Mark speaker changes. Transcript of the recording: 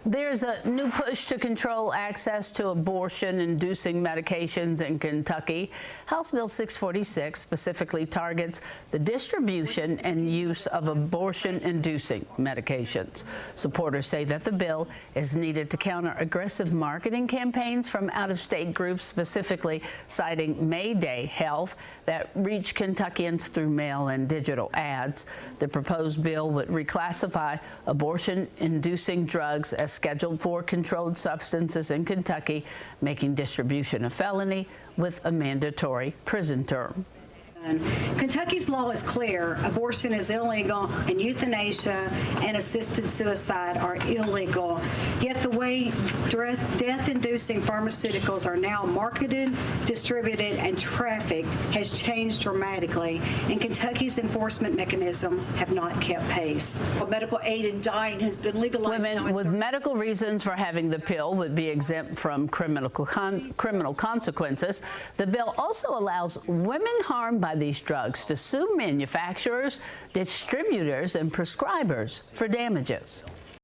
Speaker 1: There's a new push to control access to abortion-inducing medications in Kentucky. House Bill 646 specifically targets the distribution and use of abortion-inducing medications. Supporters say that the bill is needed to counter aggressive marketing campaigns from out-of-state groups, specifically citing Mayday Health, that reach Kentuckians through mail and digital ads. The proposed bill would reclassify abortion-inducing drugs as scheduled for controlled substances in Kentucky, making distribution a felony with a mandatory prison term.
Speaker 2: Kentucky's law is clear. Abortion is illegal, and euthanasia and assisted suicide are illegal. Yet the way death-inducing pharmaceuticals are now marketed, distributed, and trafficked has changed dramatically, and Kentucky's enforcement mechanisms have not kept pace.
Speaker 3: Medical aid in dying has been legalized.
Speaker 1: Women with medical reasons for having the pill would be exempt from criminal consequences. The bill also allows women harmed by these drugs to sue manufacturers, distributors, and prescribers for damages.